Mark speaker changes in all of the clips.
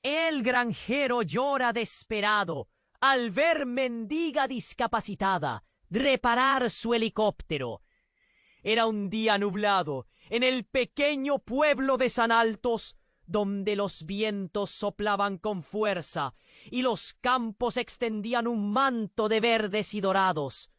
Speaker 1: El granjero llora desesperado al ver mendiga discapacitada reparar su helicóptero. Era un día nublado en el pequeño pueblo de San Altos, donde los vientos soplaban con fuerza y los campos extendían un manto de verdes y dorados.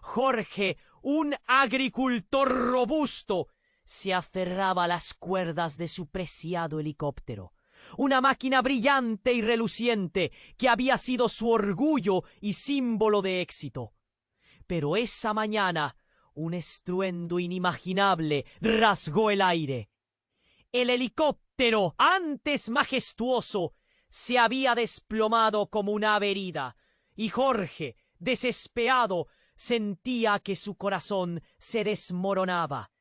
Speaker 1: Jorge, un agricultor robusto, se aferraba a las cuerdas de su preciado helicóptero, una máquina brillante y reluciente que había sido su orgullo y símbolo de éxito. Pero esa mañana un estruendo inimaginable rasgó el aire. El helicóptero, antes majestuoso, se había desplomado como una ave herida, y Jorge, desesperado, sentía que su corazón se desmoronaba.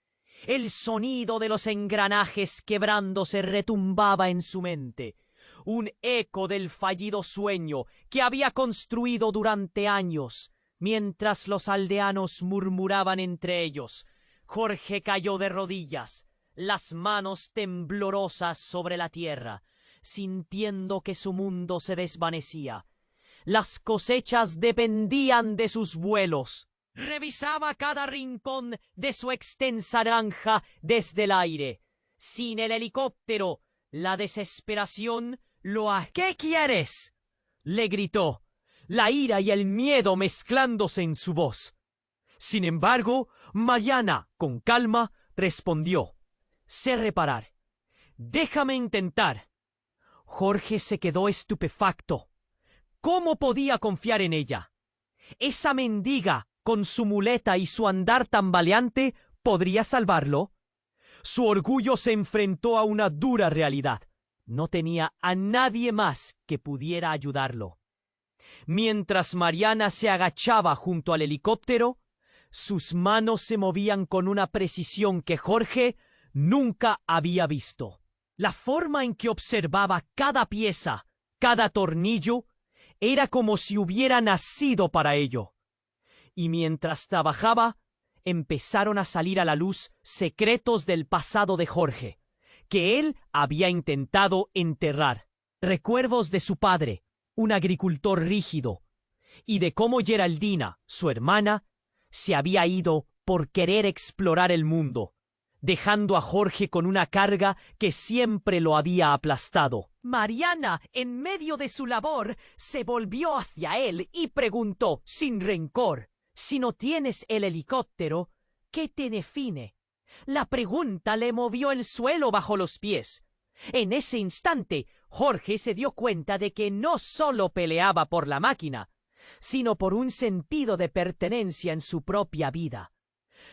Speaker 1: El sonido de los engranajes quebrándose retumbaba en su mente, un eco del fallido sueño que había construido durante años. Mientras los aldeanos murmuraban entre ellos, Jorge cayó de rodillas, las manos temblorosas sobre la tierra, sintiendo que su mundo se desvanecía. Las cosechas dependían de sus vuelos. Revisaba cada rincón de su extensa granja desde el aire. Sin el helicóptero, la desesperación lo ha... ¿Qué quieres?, le gritó, la ira y el miedo mezclándose en su voz. Sin embargo, Mariana, con calma, respondió: sé reparar. Déjame intentar. Jorge se quedó estupefacto. ¿Cómo podía confiar en ella? Esa mendiga, con su muleta y su andar tambaleante, ¿podría salvarlo? Su orgullo se enfrentó a una dura realidad. No tenía a nadie más que pudiera ayudarlo. Mientras Mariana se agachaba junto al helicóptero, sus manos se movían con una precisión que Jorge nunca había visto. La forma en que observaba cada pieza, cada tornillo, era como si hubiera nacido para ello. Y mientras trabajaba, empezaron a salir a la luz secretos del pasado de Jorge, que él había intentado enterrar. Recuerdos de su padre, un agricultor rígido, y de cómo Geraldina, su hermana, se había ido por querer explorar el mundo, dejando a Jorge con una carga que siempre lo había aplastado. Mariana, en medio de su labor, se volvió hacia él y preguntó, sin rencor: si no tienes el helicóptero, ¿qué te define? La pregunta le movió el suelo bajo los pies. En ese instante, Jorge se dio cuenta de que no solo peleaba por la máquina, sino por un sentido de pertenencia en su propia vida.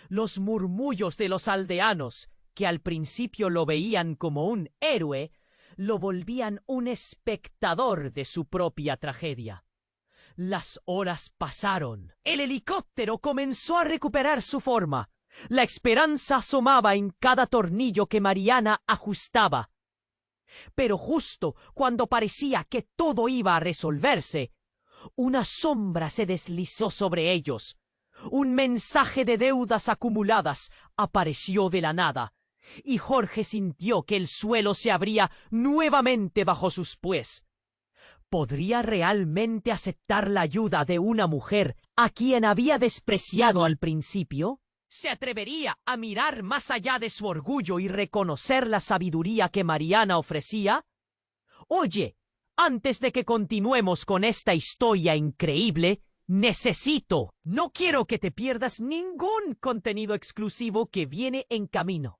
Speaker 1: Los murmullos de los aldeanos, que al principio lo veían como un héroe, lo volvían un espectador de su propia tragedia. Las horas pasaron. El helicóptero comenzó a recuperar su forma. La esperanza asomaba en cada tornillo que Mariana ajustaba. Pero justo cuando parecía que todo iba a resolverse, una sombra se deslizó sobre ellos. Un mensaje de deudas acumuladas apareció de la nada, y Jorge sintió que el suelo se abría nuevamente bajo sus pies. ¿Podría realmente aceptar la ayuda de una mujer a quien había despreciado al principio? ¿Se atrevería a mirar más allá de su orgullo y reconocer la sabiduría que Mariana ofrecía? Oye, antes de que continuemos con esta historia increíble, no quiero que te pierdas ningún contenido exclusivo que viene en camino.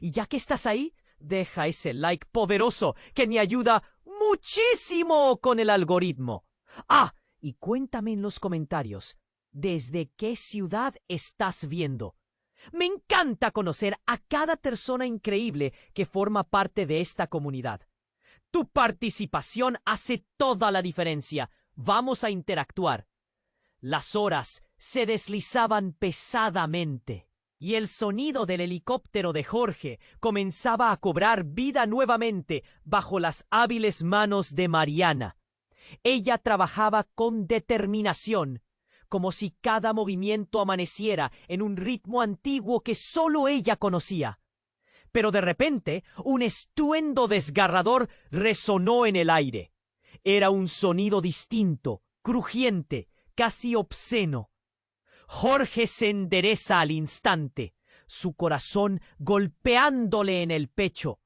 Speaker 1: Y ya que estás ahí, deja ese like poderoso que me ayuda muchísimo con el algoritmo. Ah, y cuéntame en los comentarios, ¿desde qué ciudad estás viendo? Me encanta conocer a cada persona increíble que forma parte de esta comunidad. Tu participación hace toda la diferencia. Vamos a interactuar. Las horas se deslizaban pesadamente, y el sonido del helicóptero de Jorge comenzaba a cobrar vida nuevamente bajo las hábiles manos de Mariana. Ella trabajaba con determinación, como si cada movimiento amaneciera en un ritmo antiguo que solo ella conocía. Pero de repente, un estruendo desgarrador resonó en el aire. Era un sonido distinto, crujiente, casi obsceno. Jorge se endereza al instante, su corazón golpeándole en el pecho.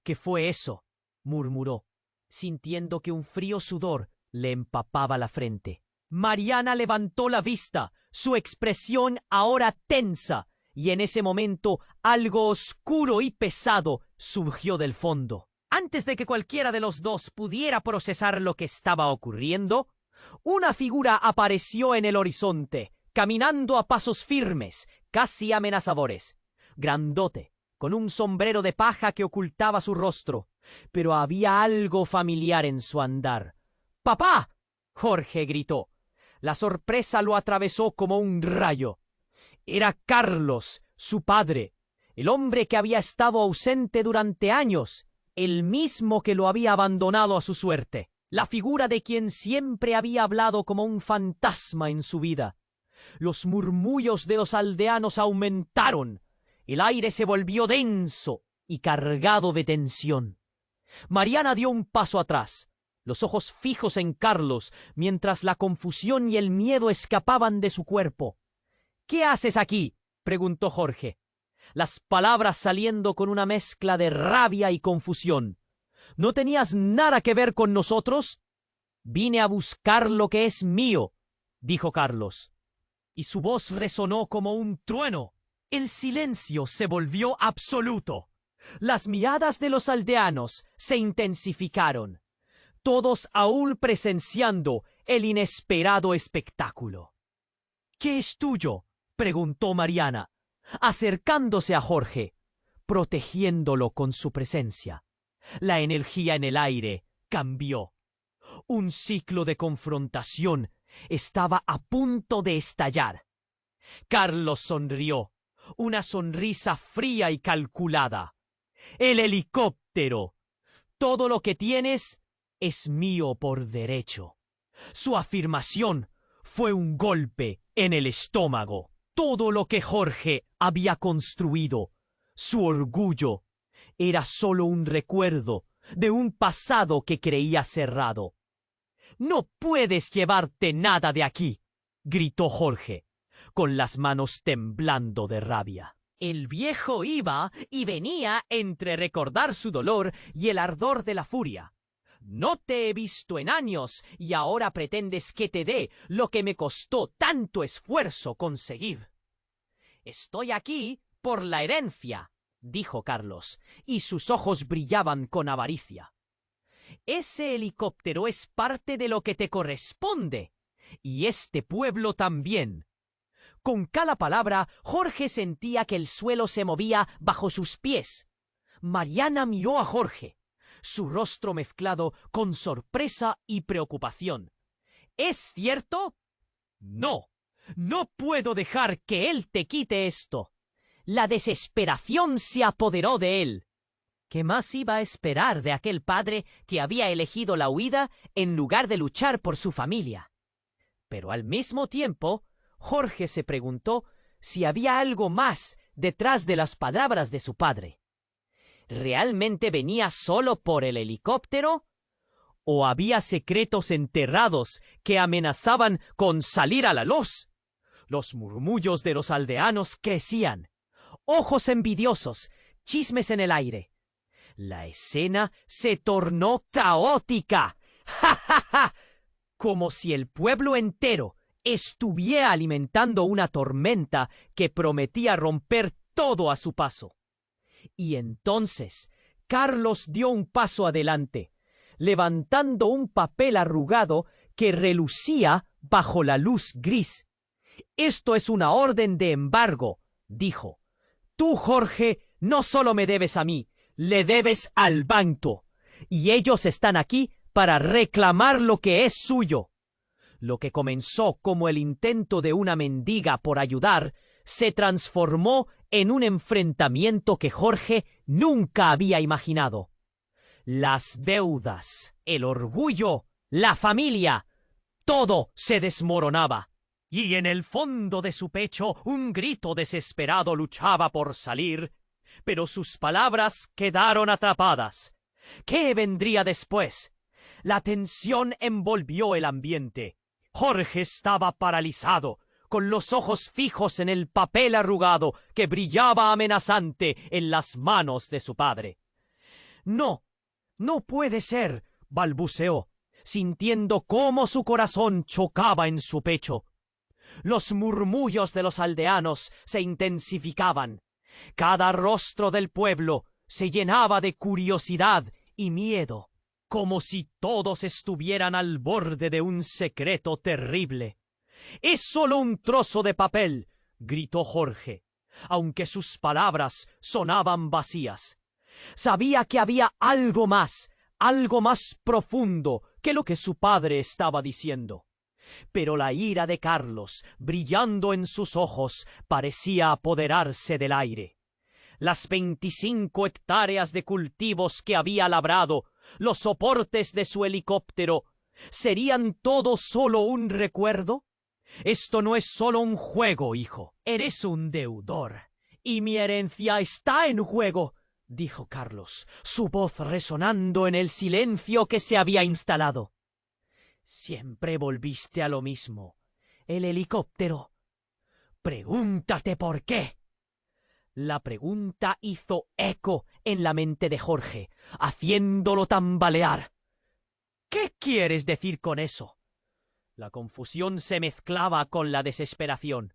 Speaker 1: ¿Qué fue eso?, murmuró, sintiendo que un frío sudor le empapaba la frente. Mariana levantó la vista, su expresión ahora tensa, y en ese momento algo oscuro y pesado surgió del fondo. Antes de que cualquiera de los dos pudiera procesar lo que estaba ocurriendo, una figura apareció en el horizonte, caminando a pasos firmes, casi amenazadores. Grandote, con un sombrero de paja que ocultaba su rostro, pero había algo familiar en su andar. ¡Papá!, Jorge gritó. La sorpresa lo atravesó como un rayo. Era Carlos, su padre, el hombre que había estado ausente durante años, el mismo que lo había abandonado a su suerte, la figura de quien siempre había hablado como un fantasma en su vida. Los murmullos de los aldeanos aumentaron. El aire se volvió denso y cargado de tensión. Mariana dio un paso atrás, los ojos fijos en Carlos, mientras la confusión y el miedo escapaban de su cuerpo. «¿Qué haces aquí?», preguntó Jorge, las palabras saliendo con una mezcla de rabia y confusión. «¿No tenías nada que ver con nosotros?». «Vine a buscar lo que es mío», dijo Carlos, y su voz resonó como un trueno. El silencio se volvió absoluto. Las miradas de los aldeanos se intensificaron, todos aún presenciando el inesperado espectáculo. «¿Qué es tuyo?», preguntó Mariana, acercándose a Jorge, protegiéndolo con su presencia. La energía en el aire cambió. Un ciclo de confrontación estaba a punto de estallar. Carlos sonrió, una sonrisa fría y calculada. «El helicóptero. Todo lo que tienes es mío por derecho». Su afirmación fue un golpe en el estómago. Todo lo que Jorge había construido, su orgullo, era solo un recuerdo de un pasado que creía cerrado. «No puedes llevarte nada de aquí», gritó Jorge, con las manos temblando de rabia. El viejo iba y venía entre recordar su dolor y el ardor de la furia. «No te he visto en años y ahora pretendes que te dé lo que me costó tanto esfuerzo conseguir». «Estoy aquí por la herencia», dijo Carlos, y sus ojos brillaban con avaricia. «Ese helicóptero es parte de lo que te corresponde, y este pueblo también». Con cada palabra, Jorge sentía que el suelo se movía bajo sus pies. Mariana miró a Jorge, su rostro mezclado con sorpresa y preocupación. «¿Es cierto?». «No, no puedo dejar que él te quite esto». La desesperación se apoderó de él. ¿Qué más iba a esperar de aquel padre que había elegido la huida en lugar de luchar por su familia? Pero al mismo tiempo, Jorge se preguntó si había algo más detrás de las palabras de su padre. ¿Realmente venía solo por el helicóptero? ¿O había secretos enterrados que amenazaban con salir a la luz? Los murmullos de los aldeanos crecían. Ojos envidiosos, chismes en el aire. La escena se tornó caótica. ¡Ja, ja, ja! Como si el pueblo entero estuviera alimentando una tormenta que prometía romper todo a su paso. Y entonces Carlos dio un paso adelante, levantando un papel arrugado que relucía bajo la luz gris. «Esto es una orden de embargo», dijo. «Tú, Jorge, no solo me debes a mí, le debes al banco, y ellos están aquí para reclamar lo que es suyo». Lo que comenzó como el intento de una mendiga por ayudar se transformó en un enfrentamiento que Jorge nunca había imaginado. Las deudas, el orgullo, la familia, todo se desmoronaba. Y en el fondo de su pecho un grito desesperado luchaba por salir. pero sus palabras quedaron atrapadas. ¿Qué vendría después? La tensión envolvió el ambiente. Jorge estaba paralizado, con los ojos fijos en el papel arrugado que brillaba amenazante en las manos de su padre. «No, no puede ser», balbuceó, sintiendo cómo su corazón chocaba en su pecho. Los murmullos de los aldeanos se intensificaban. Cada rostro del pueblo se llenaba de curiosidad y miedo, como si todos estuvieran al borde de un secreto terrible. «Es solo un trozo de papel», gritó Jorge, aunque sus palabras sonaban vacías. Sabía que había algo más profundo que lo que su padre estaba diciendo. Pero la ira de Carlos, brillando en sus ojos, parecía apoderarse del aire. Las 25 hectáreas de cultivos que había labrado, los soportes de su helicóptero, ¿serían todo solo un recuerdo? «Esto no es solo un juego, hijo. Eres un deudor. Y mi herencia está en juego», dijo Carlos, su voz resonando en el silencio que se había instalado. «Siempre volviste a lo mismo. El helicóptero. Pregúntate por qué». La pregunta hizo eco en la mente de Jorge, haciéndolo tambalear. «¿Qué quieres decir con eso?». La confusión se mezclaba con la desesperación.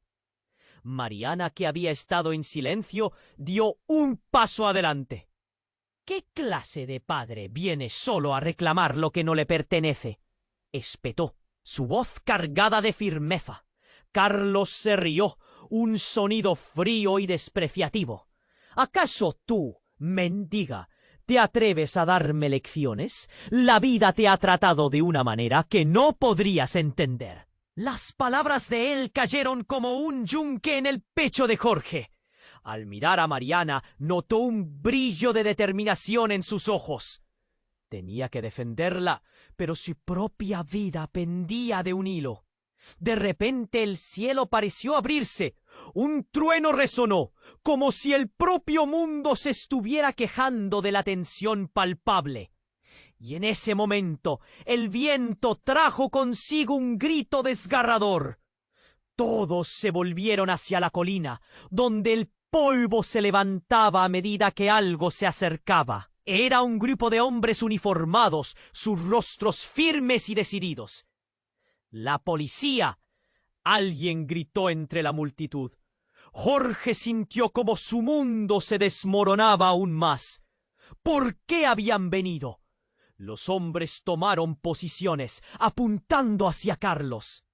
Speaker 1: Mariana, que había estado en silencio, dio un paso adelante. «¿Qué clase de padre viene solo a reclamar lo que no le pertenece?», espetó, su voz cargada de firmeza. Carlos se rió, un sonido frío y despreciativo. «¿Acaso tú, mendiga, te atreves a darme lecciones? La vida te ha tratado de una manera que no podrías entender». Las palabras de él cayeron como un yunque en el pecho de Jorge. Al mirar a Mariana, notó un brillo de determinación en sus ojos. Tenía que defenderla, pero su propia vida pendía de un hilo. De repente el cielo pareció abrirse. Un trueno resonó, como si el propio mundo se estuviera quejando de la tensión palpable. Y en ese momento el viento trajo consigo un grito desgarrador. Todos se volvieron hacia la colina, donde el polvo se levantaba a medida que algo se acercaba. Era un grupo de hombres uniformados, sus rostros firmes y decididos. «¡La policía!», alguien gritó entre la multitud. Jorge sintió como su mundo se desmoronaba aún más. ¿Por qué habían venido? Los hombres tomaron posiciones, apuntando hacia Carlos.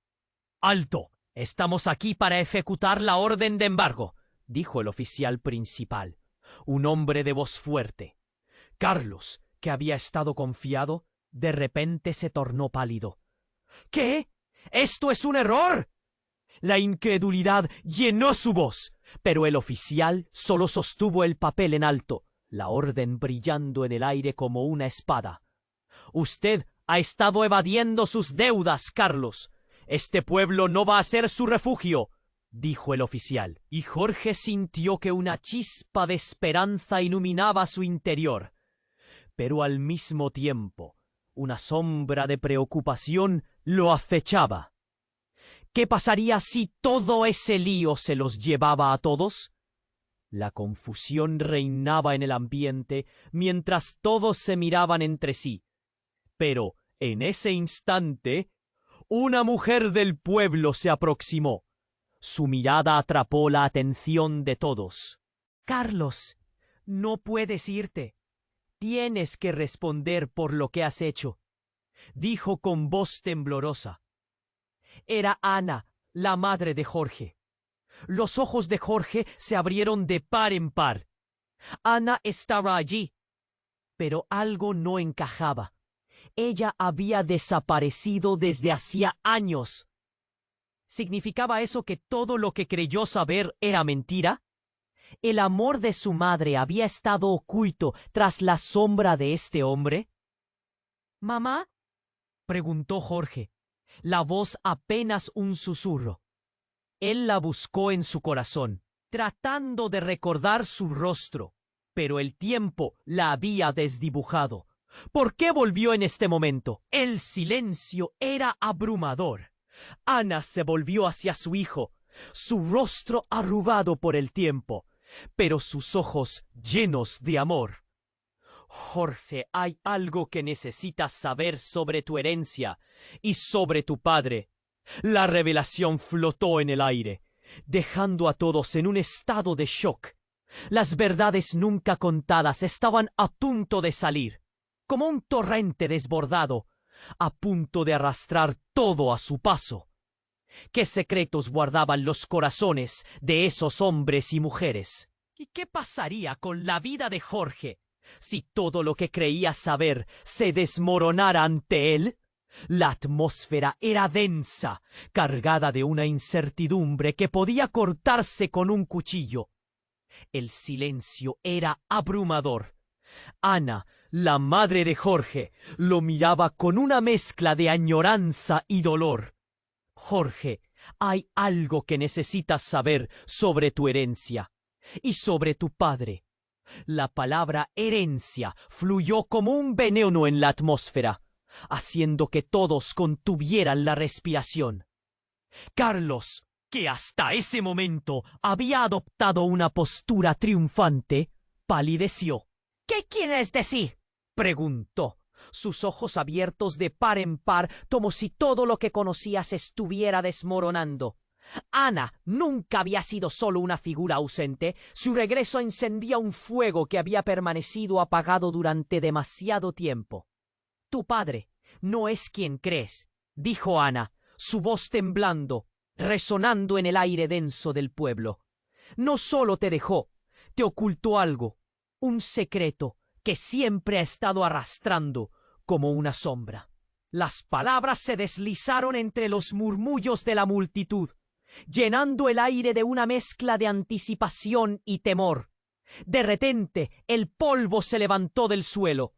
Speaker 1: «¡Alto! Estamos aquí para ejecutar la orden de embargo», dijo el oficial principal, un hombre de voz fuerte. Carlos, que había estado confiado, de repente se tornó pálido. «¿Qué? ¿Esto es un error?». La incredulidad llenó su voz, pero el oficial solo sostuvo el papel en alto, la orden brillando en el aire como una espada. «Usted ha estado evadiendo sus deudas, Carlos. Este pueblo no va a ser su refugio», dijo el oficial, y Jorge sintió que una chispa de esperanza iluminaba su interior. Pero al mismo tiempo, una sombra de preocupación lo acechaba. ¿Qué pasaría si todo ese lío se los llevaba a todos? La confusión reinaba en el ambiente mientras todos se miraban entre sí. Pero, en ese instante, una mujer del pueblo se aproximó. Su mirada atrapó la atención de todos. «Carlos, no puedes irte. Tienes que responder por lo que has hecho», dijo con voz temblorosa. Era Ana, la madre de Jorge. Los ojos de Jorge se abrieron de par en par. Ana estaba allí, pero algo no encajaba. Ella había desaparecido desde hacía años. ¿Significaba eso que todo lo que creyó saber era mentira? ¿El amor de su madre había estado oculto tras la sombra de este hombre? «¿Mamá?», preguntó Jorge, la voz apenas un susurro. Él la buscó en su corazón. tratando de recordar su rostro, pero el tiempo la había desdibujado. ¿Por qué volvió en este momento? El silencio era abrumador. Ana se volvió hacia su hijo, su rostro arrugado por el tiempo, pero sus ojos llenos de amor. Jorge, hay algo que necesitas saber sobre tu herencia y sobre tu padre. La revelación flotó en el aire, dejando a todos en un estado de shock. Las verdades nunca contadas estaban a punto de salir, como un torrente desbordado, a punto de arrastrar todo a su paso. ¿Qué secretos guardaban los corazones de esos hombres y mujeres? ¿Y qué pasaría con la vida de Jorge si todo lo que creía saber se desmoronara ante él? La atmósfera era densa, cargada de una incertidumbre que podía cortarse con un cuchillo. El silencio era abrumador. Ana, la madre de Jorge, lo miraba con una mezcla de añoranza y dolor. Jorge, hay algo que necesitas saber sobre tu herencia y sobre tu padre. La palabra herencia fluyó como un veneno en la atmósfera, haciendo que todos contuvieran la respiración. Carlos, que hasta ese momento había adoptado una postura triunfante, palideció. ¿Qué quieres decir?, preguntó, sus ojos abiertos de par en par, como si todo lo que conocía se estuviera desmoronando. Ana nunca había sido solo una figura ausente. Su regreso encendía un fuego que había permanecido apagado durante demasiado tiempo. Tu padre no es quien crees, dijo Ana, su voz temblando, resonando en el aire denso del pueblo. No solo te dejó, te ocultó algo, un secreto que siempre ha estado arrastrando como una sombra. Las palabras se deslizaron entre los murmullos de la multitud, llenando el aire de una mezcla de anticipación y temor. De repente, el polvo se levantó del suelo.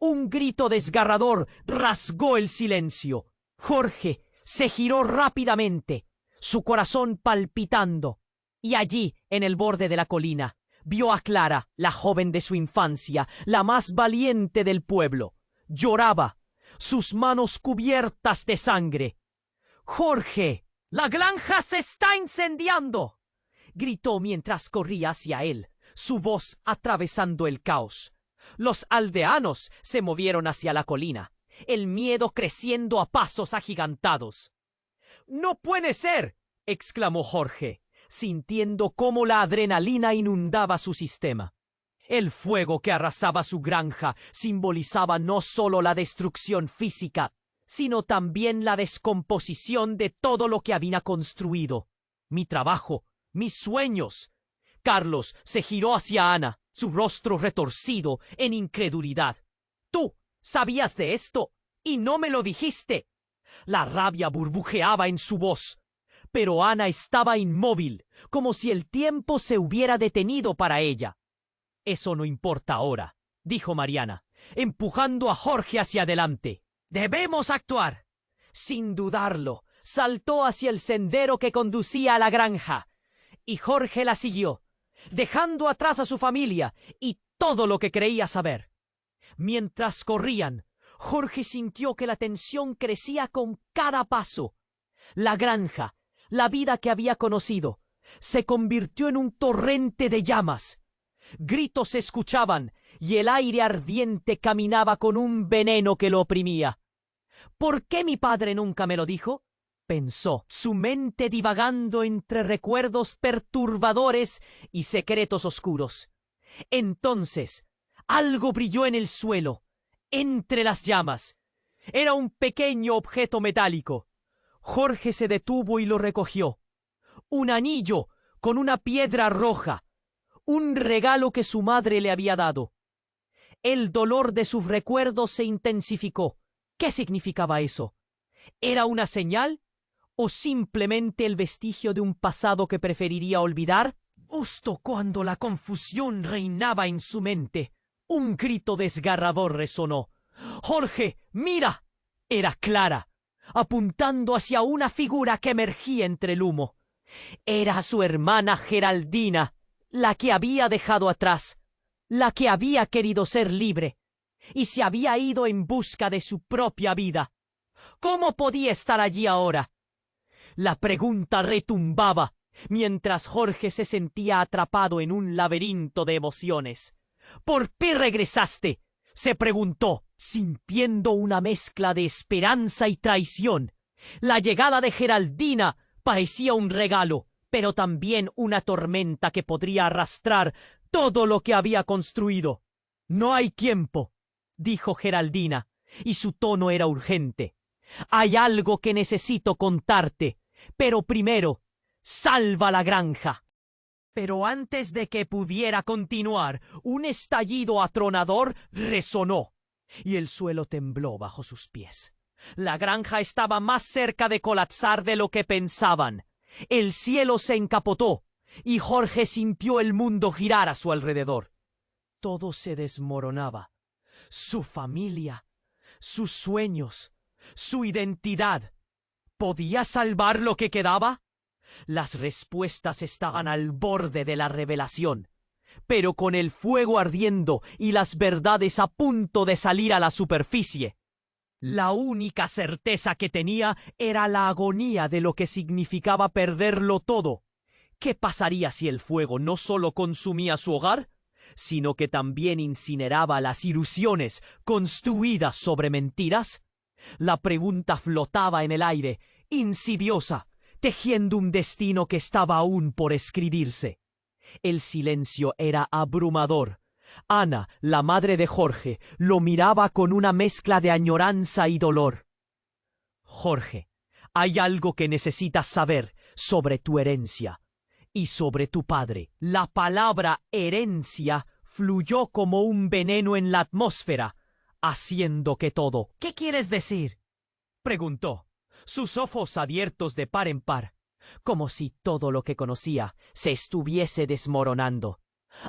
Speaker 1: Un grito desgarrador rasgó el silencio. Jorge se giró rápidamente, su corazón palpitando, y allí, en el borde de la colina, vio a Clara, la joven de su infancia, la más valiente del pueblo. Lloraba, sus manos cubiertas de sangre. ¡Jorge! ¡La granja se está incendiando!, gritó mientras corría hacia él, su voz atravesando el caos. Los aldeanos se movieron hacia la colina, el miedo creciendo a pasos agigantados. «¡No puede ser!», exclamó Jorge, sintiendo cómo la adrenalina inundaba su sistema. El fuego que arrasaba su granja simbolizaba no solo la destrucción física, sino también la descomposición de todo lo que había construido. Mi trabajo, mis sueños. Carlos se giró hacia Ana, su rostro retorcido en incredulidad. «¡Tú sabías de esto y no me lo dijiste!». La rabia burbujeaba en su voz, pero Ana estaba inmóvil, como si el tiempo se hubiera detenido para ella. «Eso no importa ahora», dijo Mariana, empujando a Jorge hacia adelante. «Debemos actuar». Sin dudarlo, saltó hacia el sendero que conducía a la granja, y Jorge la siguió, dejando atrás a su familia y todo lo que creía saber. Mientras corrían, Jorge sintió que la tensión crecía con cada paso. La granja, la vida que había conocido, se convirtió en un torrente de llamas. Gritos se escuchaban y el aire ardiente caminaba con un veneno que lo oprimía. «¿Por qué mi padre nunca me lo dijo?», pensó, su mente divagando entre recuerdos perturbadores y secretos oscuros. Entonces, algo brilló en el suelo, entre las llamas. Era un pequeño objeto metálico. Jorge se detuvo y lo recogió. Un anillo con una piedra roja, un regalo que su madre le había dado. El dolor de sus recuerdos se intensificó. ¿Qué significaba eso? ¿Era una señal o simplemente el vestigio de un pasado que preferiría olvidar? Justo cuando la confusión reinaba en su mente, un grito desgarrador resonó. «¡Jorge, mira!». Era Clara, apuntando hacia una figura que emergía entre el humo. Era su hermana Geraldina, la que había dejado atrás, la que había querido ser libre, y se había ido en busca de su propia vida. ¿Cómo podía estar allí ahora? La pregunta retumbaba, mientras Jorge se sentía atrapado en un laberinto de emociones. ¿Por qué regresaste?, se preguntó, sintiendo una mezcla de esperanza y traición. La llegada de Geraldina parecía un regalo, pero también una tormenta que podría arrastrar todo lo que había construido. «No hay tiempo», dijo Geraldina, y su tono era urgente. «Hay algo que necesito contarte, pero primero, salva la granja». Pero antes de que pudiera continuar, un estallido atronador resonó, y el suelo tembló bajo sus pies. La granja estaba más cerca de colapsar de lo que pensaban. El cielo se encapotó, y Jorge sintió el mundo girar a su alrededor. Todo se desmoronaba. Su familia, sus sueños, su identidad. ¿Podía salvar lo que quedaba? Las respuestas estaban al borde de la revelación, pero con el fuego ardiendo y las verdades a punto de salir a la superficie, la única certeza que tenía era la agonía de lo que significaba perderlo todo. ¿Qué pasaría si el fuego no solo consumía su hogar, sino que también incineraba las ilusiones construidas sobre mentiras? La pregunta flotaba en el aire, insidiosa, tejiendo un destino que estaba aún por escribirse. El silencio era abrumador. Ana, la madre de Jorge, lo miraba con una mezcla de añoranza y dolor. «Jorge, hay algo que necesitas saber sobre tu herencia y sobre tu padre». La palabra herencia fluyó como un veneno en la atmósfera, haciendo que todo... «¿Qué quieres decir?», preguntó, sus ojos abiertos de par en par, como si todo lo que conocía se estuviese desmoronando.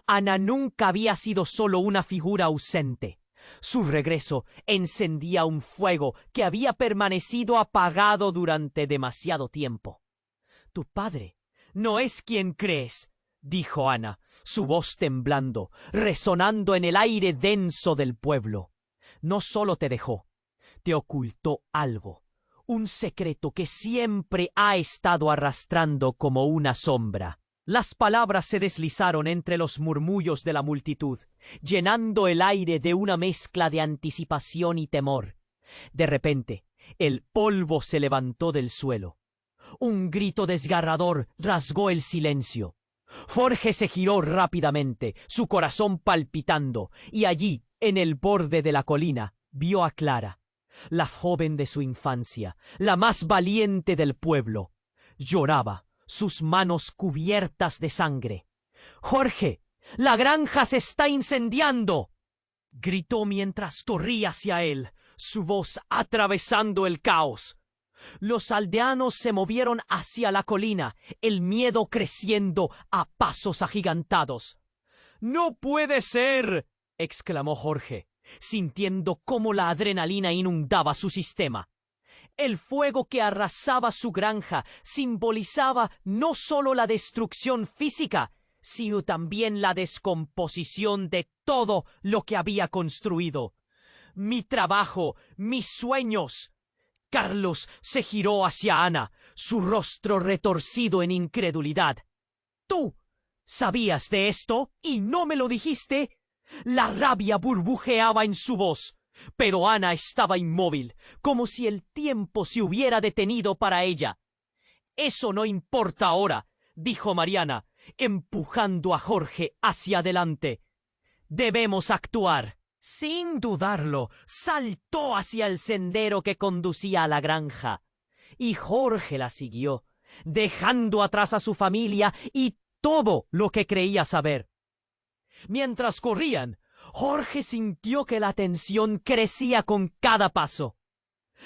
Speaker 1: Ana nunca había sido solo una figura ausente. Su regreso encendía un fuego que había permanecido apagado durante demasiado tiempo. «Tu padre no es quien crees», dijo Ana, su voz temblando, resonando en el aire denso del pueblo. «No solo te dejó, te ocultó algo, un secreto que siempre ha estado arrastrando como una sombra». Las palabras se deslizaron entre los murmullos de la multitud, llenando el aire de una mezcla de anticipación y temor. De repente, el polvo se levantó del suelo. Un grito desgarrador rasgó el silencio. Jorge se giró rápidamente, su corazón palpitando, y allí, en el borde de la colina, vio a Clara, la joven de su infancia, la más valiente del pueblo. Lloraba, sus manos cubiertas de sangre. «Jorge, la granja se está incendiando», gritó mientras corría hacia él, su voz atravesando el caos. Los aldeanos se movieron hacia la colina, el miedo creciendo a pasos agigantados. «¡No puede ser!», exclamó Jorge, sintiendo cómo la adrenalina inundaba su sistema. El fuego que arrasaba su granja simbolizaba no solo la destrucción física, sino también la descomposición de todo lo que había construido. «Mi trabajo, mis sueños». Carlos se giró hacia Ana, su rostro retorcido en incredulidad. «¿Tú sabías de esto y no me lo dijiste?». La rabia burbujeaba en su voz. Pero Ana estaba inmóvil, como si el tiempo se hubiera detenido para ella. «Eso no importa ahora», dijo Mariana, empujando a Jorge hacia adelante. «Debemos actuar». Sin dudarlo, saltó hacia el sendero que conducía a la granja. Y Jorge la siguió, dejando atrás a su familia y todo lo que creía saber. Mientras corrían, Jorge sintió que la tensión crecía con cada paso.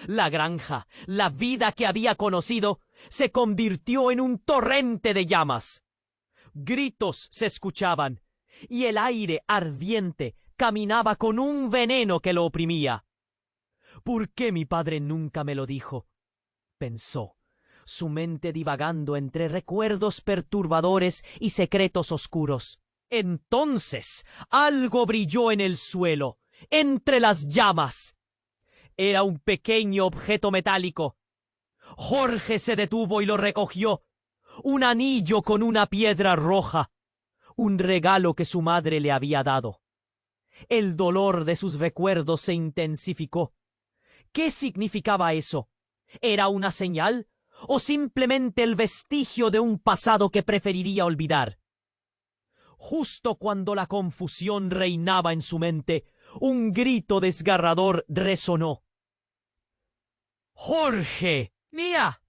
Speaker 1: La granja, la vida que había conocido, se convirtió en un torrente de llamas. Gritos se escuchaban, y el aire ardiente caminaba con un veneno que lo oprimía. «¿Por qué mi padre nunca me lo dijo?», pensó. su mente divagando entre recuerdos perturbadores y secretos oscuros. Entonces algo brilló en el suelo, entre las llamas. Era un pequeño objeto metálico. Jorge se detuvo y lo recogió. Un anillo con una piedra roja. Un regalo que su madre le había dado. El dolor de sus recuerdos se intensificó. ¿Qué significaba eso? ¿Era una señal? ¿O simplemente el vestigio de un pasado que preferiría olvidar? Justo cuando la confusión reinaba en su mente, un grito desgarrador resonó. ¡Jorge! ¡Mía!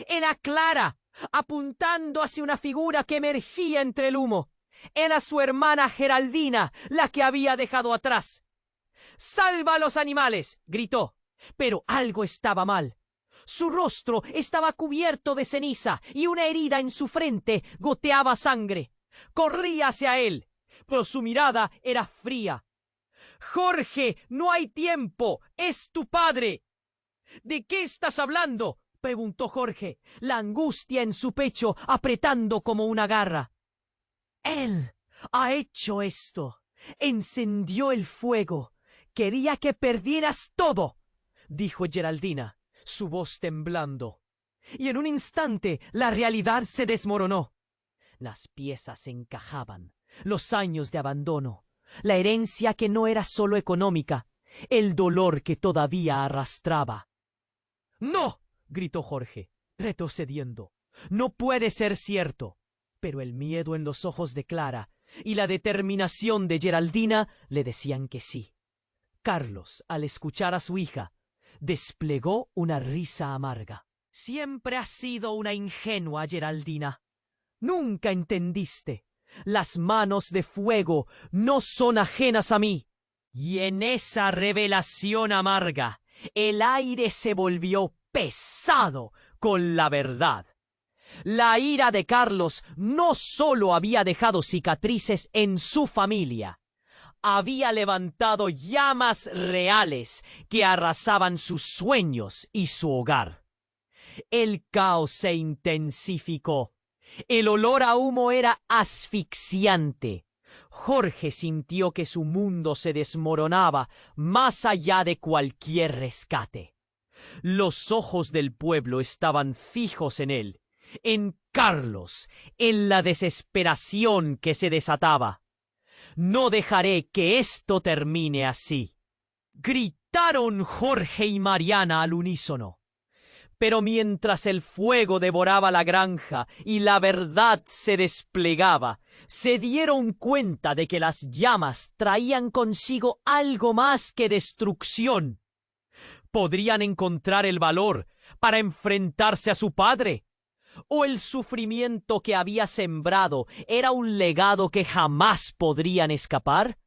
Speaker 1: Era Clara, apuntando hacia una figura que emergía entre el humo. Era su hermana Geraldina, la que había dejado atrás. ¡Salva a los animales! Gritó. Pero algo estaba mal. Su rostro estaba cubierto de ceniza y una herida en su frente goteaba sangre. Corría hacia él, pero su mirada era fría. «Jorge, no hay tiempo. Es tu padre». «¿De qué estás hablando?», preguntó Jorge, la angustia en su pecho apretando como una garra. «Él ha hecho esto. Encendió el fuego. Quería que perdieras todo», dijo Geraldina, su voz temblando. Y en un instante la realidad se desmoronó. Las piezas encajaban, los años de abandono, la herencia que no era solo económica, el dolor que todavía arrastraba. «¡No!», gritó Jorge, retrocediendo. «No puede ser cierto». Pero el miedo en los ojos de Clara y la determinación de Geraldina le decían que sí. Carlos, al escuchar a su hija, desplegó una risa amarga. «Siempre has sido una ingenua, Geraldina. Nunca entendiste. Las manos de fuego no son ajenas a mí». Y en esa revelación amarga, el aire se volvió pesado con la verdad. La ira de Carlos no solo había dejado cicatrices en su familia, había levantado llamas reales que arrasaban sus sueños y su hogar. El caos se intensificó. El olor a humo era asfixiante. Jorge sintió que su mundo se desmoronaba más allá de cualquier rescate. Los ojos del pueblo estaban fijos en él, en Carlos, en la desesperación que se desataba. «No dejaré que esto termine así», gritaron Jorge y Mariana al unísono. Pero mientras el fuego devoraba la granja y la verdad se desplegaba, se dieron cuenta de que las llamas traían consigo algo más que destrucción. ¿Podrían encontrar el valor para enfrentarse a su padre? ¿O el sufrimiento que había sembrado era un legado que jamás podrían escapar?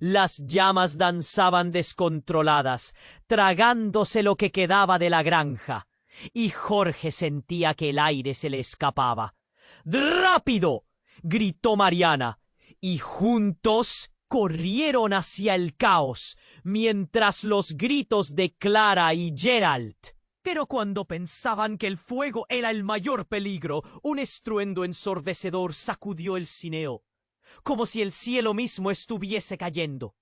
Speaker 1: Las llamas danzaban descontroladas, tragándose lo que quedaba de la granja, y Jorge sentía que el aire se le escapaba. «¡Rápido!», gritó Mariana, y juntos corrieron hacia el caos, mientras los gritos de Clara y Gerald. Pero cuando pensaban que el fuego era el mayor peligro, un estruendo ensordecedor sacudió el cineo, como si el cielo mismo estuviese cayendo.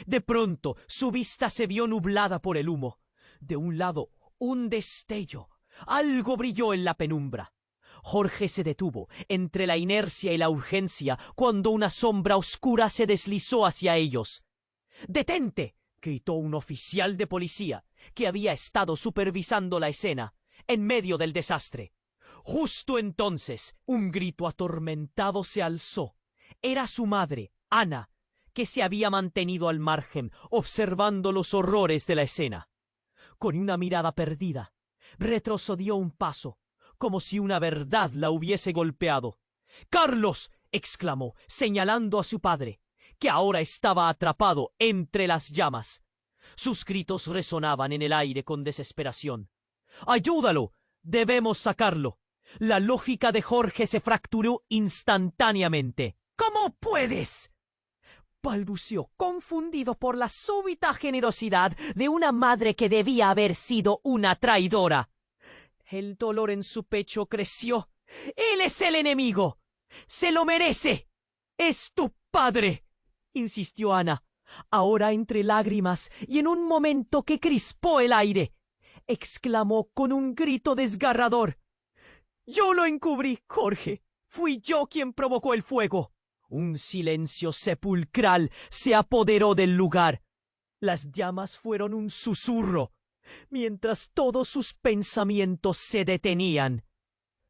Speaker 1: De pronto su vista se vio nublada por el humo. De un lado, un destello. Algo brilló en la penumbra. Jorge se detuvo entre la inercia y la urgencia cuando una sombra oscura se deslizó hacia ellos. «¡Detente!», gritó un oficial de policía que había estado supervisando la escena en medio del desastre. Justo entonces, un grito atormentado se alzó. Era su madre, Ana, que se había mantenido al margen, observando los horrores de la escena. Con una mirada perdida, retrocedió un paso, como si una verdad la hubiese golpeado. «¡Carlos!», exclamó, señalando a su padre, que ahora estaba atrapado entre las llamas. Sus gritos resonaban en el aire con desesperación. «¡Ayúdalo! ¡Debemos sacarlo!». La lógica de Jorge se fracturó instantáneamente. «¿Cómo puedes?», balbuceó, confundido por la súbita generosidad de una madre que debía haber sido una traidora. El dolor en su pecho creció. ¡Él es el enemigo! ¡Se lo merece! ¡Es tu padre!, insistió Ana, ahora entre lágrimas, y en un momento que crispó el aire, exclamó con un grito desgarrador: «Yo lo encubrí, Jorge. Fui yo quien provocó el fuego». Un silencio sepulcral se apoderó del lugar. Las llamas fueron un susurro, mientras todos sus pensamientos se detenían.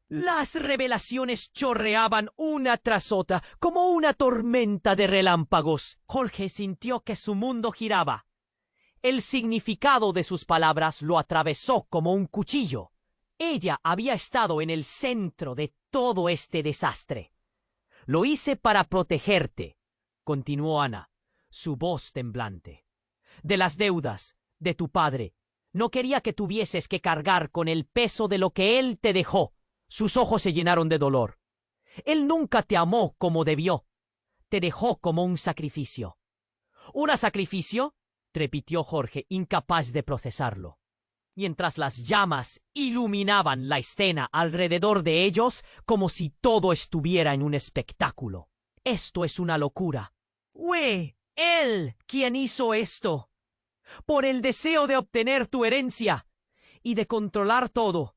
Speaker 1: Las revelaciones chorreaban una tras otra como una tormenta de relámpagos. Jorge sintió que su mundo giraba. El significado de sus palabras lo atravesó como un cuchillo. Ella había estado en el centro de todo este desastre. «Lo hice para protegerte», continuó Ana, su voz temblante, «de las deudas de tu padre. No quería que tuvieses que cargar con el peso de lo que él te dejó». Sus ojos se llenaron de dolor. «Él nunca te amó como debió. Te dejó como un sacrificio». «¿Un sacrificio?», repitió Jorge, incapaz de procesarlo. Mientras las llamas iluminaban la escena alrededor de ellos como si todo estuviera en un espectáculo. «Esto es una locura. Fue él quien hizo esto, por el deseo de obtener tu herencia y de controlar todo».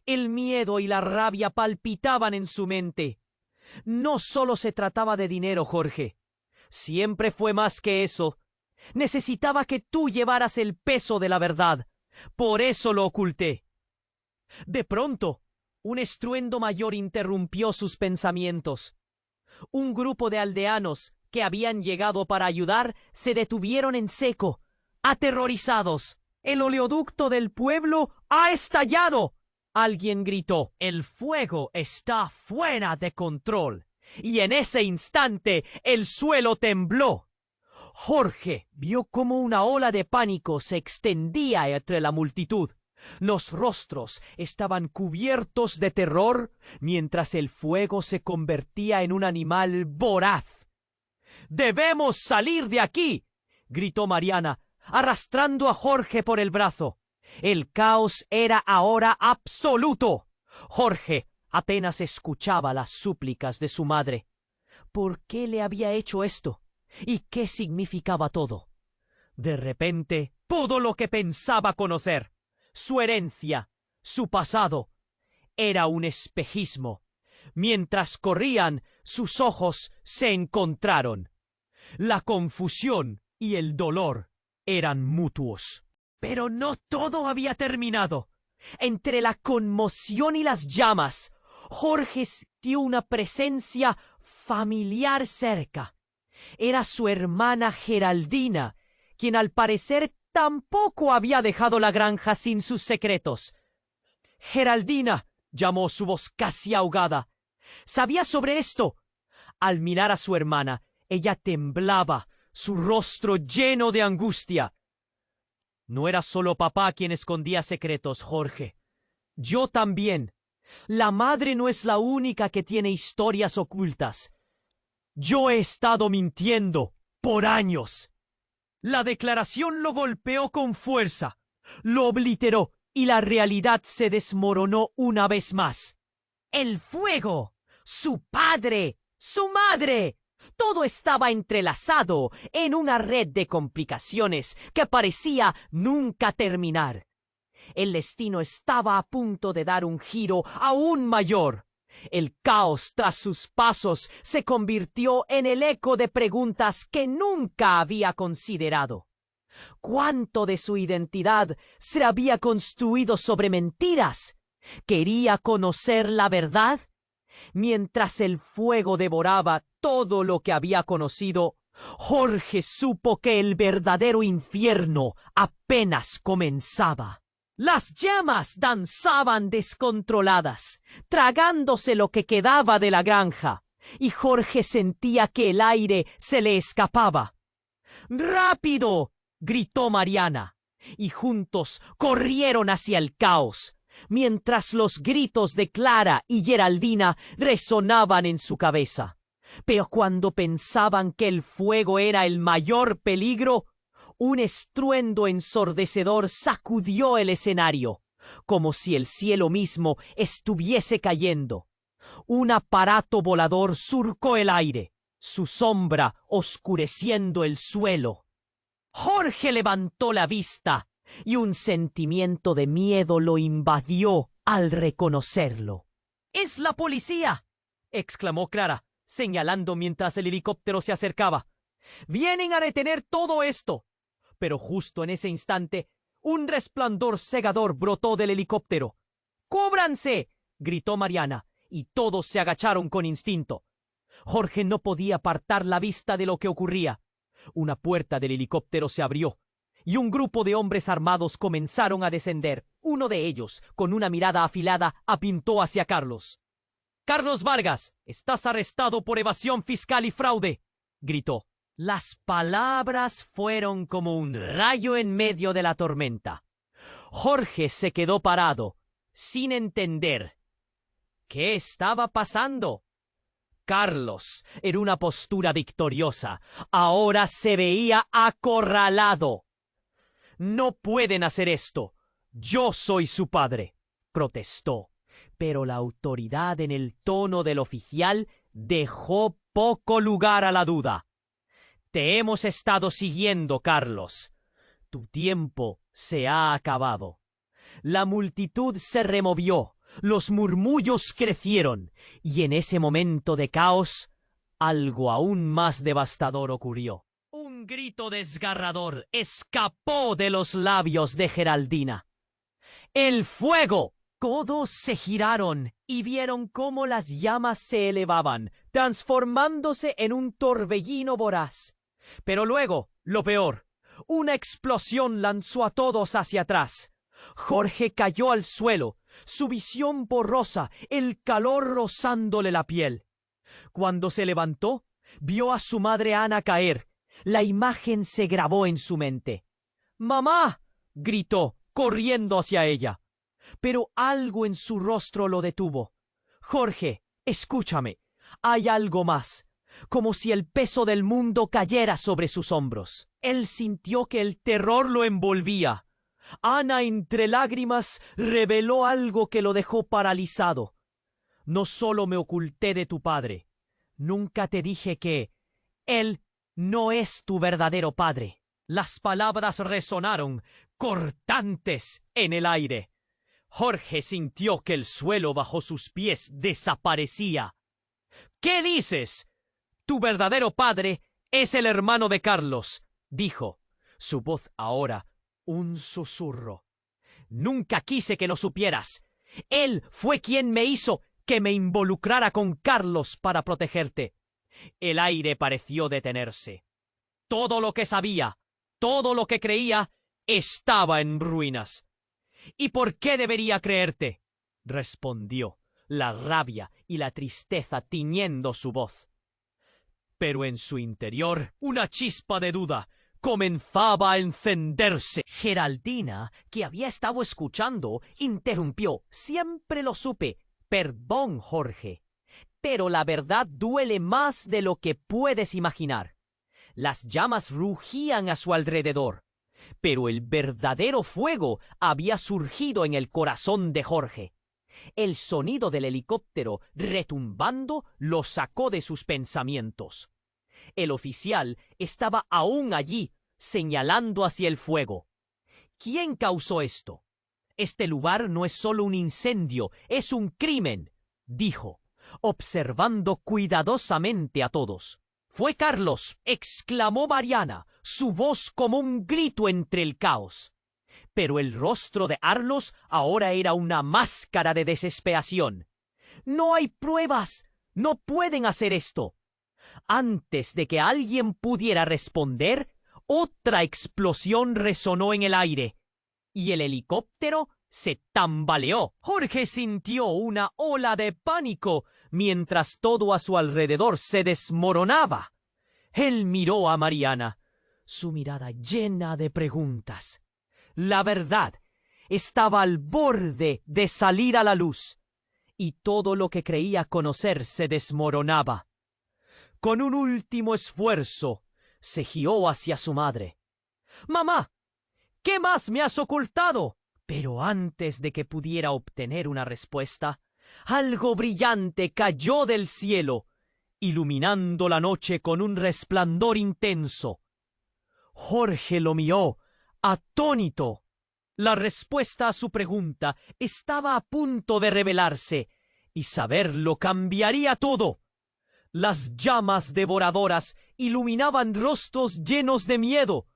Speaker 1: El miedo y la rabia palpitaban en su mente. No solo se trataba de dinero, Jorge. Siempre fue más que eso. Necesitaba que tú llevaras el peso de la verdad. Por eso lo oculté. De pronto, un estruendo mayor interrumpió sus pensamientos. Un grupo de aldeanos que habían llegado para ayudar se detuvieron en seco, aterrorizados. «El oleoducto del pueblo ha estallado», alguien gritó. «El fuego está fuera de control». Y en ese instante el suelo tembló. Jorge vio cómo una ola de pánico se extendía entre la multitud. Los rostros estaban cubiertos de terror mientras el fuego se convertía en un animal voraz. «¡Debemos salir de aquí!», gritó Mariana, arrastrando a Jorge por el brazo. El caos era ahora absoluto. Jorge apenas escuchaba las súplicas de su madre. ¿Por qué le había hecho esto? ¿Y qué significaba todo? De repente, todo lo que pensaba conocer, su herencia, su pasado, era un espejismo. Mientras corrían, sus ojos se encontraron. La confusión y el dolor eran mutuos. Pero no todo había terminado. Entre la conmoción y las llamas, Jorge sintió una presencia familiar cerca. Era su hermana Geraldina, quien al parecer tampoco había dejado la granja sin sus secretos. «Geraldina», llamó su voz casi ahogada. «¿Sabía sobre esto?». Al mirar a su hermana, ella temblaba, su rostro lleno de angustia. «No era solo papá quien escondía secretos, Jorge. Yo también. La madre no es la única que tiene historias ocultas. Yo he estado mintiendo por años». La declaración lo golpeó con fuerza, lo obliteró y la realidad se desmoronó una vez más. El fuego, su padre, su madre. Todo estaba entrelazado en una red de complicaciones que parecía nunca terminar. El destino estaba a punto de dar un giro aún mayor. El caos tras sus pasos se convirtió en el eco de preguntas que nunca había considerado. ¿Cuánto de su identidad se había construido sobre mentiras? ¿Quería conocer la verdad? Mientras el fuego devoraba todo lo que había conocido, Jorge supo que el verdadero infierno apenas comenzaba. Las llamas danzaban descontroladas, tragándose lo que quedaba de la granja, y Jorge sentía que el aire se le escapaba. «¡Rápido!», gritó Mariana, y juntos corrieron hacia el caos, mientras los gritos de Clara y Geraldina resonaban en su cabeza. Pero cuando pensaban que el fuego era el mayor peligro, un estruendo ensordecedor sacudió el escenario. como si el cielo mismo estuviese cayendo. Un aparato volador surcó el aire, su sombra oscureciendo el suelo. Jorge levantó la vista y un sentimiento de miedo lo invadió al reconocerlo. ¡Es la policía!, exclamó Clara, señalando mientras el helicóptero se acercaba. ¡Vienen a detener todo esto! Pero justo en ese instante, un resplandor cegador brotó del helicóptero. ¡Cúbranse!, gritó Mariana, y todos se agacharon con instinto. Jorge no podía apartar la vista de lo que ocurría. Una puerta del helicóptero se abrió, y un grupo de hombres armados comenzaron a descender. Uno de ellos, con una mirada afilada, apuntó hacia Carlos. «Carlos Vargas, estás arrestado por evasión fiscal y fraude», gritó. Las palabras fueron como un rayo en medio de la tormenta. Jorge se quedó parado, sin entender. ¿Qué estaba pasando? Carlos, en una postura victoriosa, ahora se veía acorralado. «No pueden hacer esto. Yo soy su padre», protestó. Pero la autoridad en el tono del oficial dejó poco lugar a la duda. «Te hemos estado siguiendo, Carlos. Tu tiempo se ha acabado». La multitud se removió, los murmullos crecieron, y en ese momento de caos, algo aún más devastador ocurrió. Un grito desgarrador escapó de los labios de Geraldina. ¡El fuego! Todos se giraron y vieron cómo las llamas se elevaban, transformándose en un torbellino voraz. Pero luego, lo peor, una explosión lanzó a todos hacia atrás. Jorge cayó al suelo, su visión borrosa, el calor rozándole la piel. Cuando se levantó, vio a su madre Ana caer. La imagen se grabó en su mente. «¡Mamá!», gritó, corriendo hacia ella. Pero algo en su rostro lo detuvo. «Jorge, escúchame. Hay algo más», como si el peso del mundo cayera sobre sus hombros. Él sintió que el terror lo envolvía. Ana, entre lágrimas, reveló algo que lo dejó paralizado. «No solo me oculté de tu padre. Nunca te dije que él no es tu verdadero padre». Las palabras resonaron, cortantes, en el aire. Jorge sintió que el suelo bajo sus pies desaparecía. «¿Qué dices? Tu verdadero padre es el hermano de Carlos», dijo, su voz ahora un susurro. «Nunca quise que lo supieras. Él fue quien me hizo que me involucrara con Carlos para protegerte». El aire pareció detenerse. Todo lo que sabía, todo lo que creía, estaba en ruinas. «¿Y por qué debería creerte?», respondió, la rabia y la tristeza tiñendo su voz. Pero en su interior, una chispa de duda comenzaba a encenderse. Geraldina, que había estado escuchando, interrumpió. «Siempre lo supe. Perdón, Jorge. Pero la verdad duele más de lo que puedes imaginar». Las llamas rugían a su alrededor, pero el verdadero fuego había surgido en el corazón de Jorge. El sonido del helicóptero retumbando lo sacó de sus pensamientos. El oficial estaba aún allí, señalando hacia el fuego. ¿Quién causó esto? «Este lugar no es solo un incendio, es un crimen», dijo, observando cuidadosamente a todos. «Fue Carlos», exclamó Mariana, su voz como un grito entre el caos. Pero el rostro de Carlos ahora era una máscara de desesperación. «No hay pruebas. No pueden hacer esto». Antes de que alguien pudiera responder, otra explosión resonó en el aire y el helicóptero se tambaleó. Jorge sintió una ola de pánico mientras todo a su alrededor se desmoronaba. Él miró a Mariana, su mirada llena de preguntas. La verdad estaba al borde de salir a la luz, y todo lo que creía conocer se desmoronaba. Con un último esfuerzo, se guió hacia su madre. «Mamá, ¿qué más me has ocultado?», Pero antes de que pudiera obtener una respuesta, algo brillante cayó del cielo, iluminando la noche con un resplandor intenso. Jorge lo miró, atónito. La respuesta a su pregunta estaba a punto de revelarse, y saberlo cambiaría todo. Las llamas devoradoras iluminaban rostros llenos de miedo,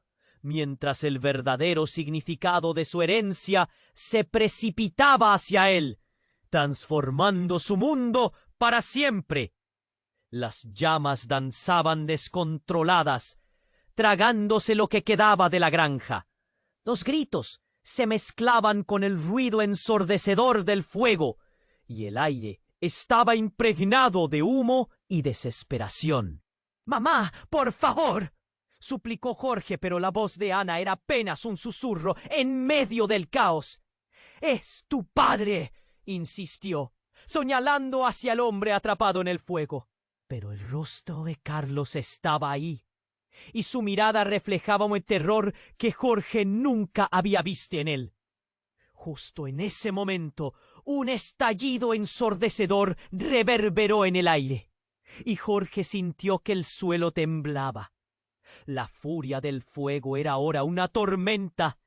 Speaker 1: mientras el verdadero significado de su herencia se precipitaba hacia él, transformando su mundo para siempre. Las llamas danzaban descontroladas, tragándose lo que quedaba de la granja. Los gritos se mezclaban con el ruido ensordecedor del fuego, y el aire estaba impregnado de humo y desesperación. «¡Mamá, por favor!», suplicó Jorge, pero la voz de Ana era apenas un susurro en medio del caos. «Es tu padre», insistió, señalando hacia el hombre atrapado en el fuego. Pero el rostro de Carlos estaba ahí, y su mirada reflejaba un terror que Jorge nunca había visto en él. Justo en ese momento, un estallido ensordecedor reverberó en el aire, y Jorge sintió que el suelo temblaba. La furia del fuego era ahora una tormenta,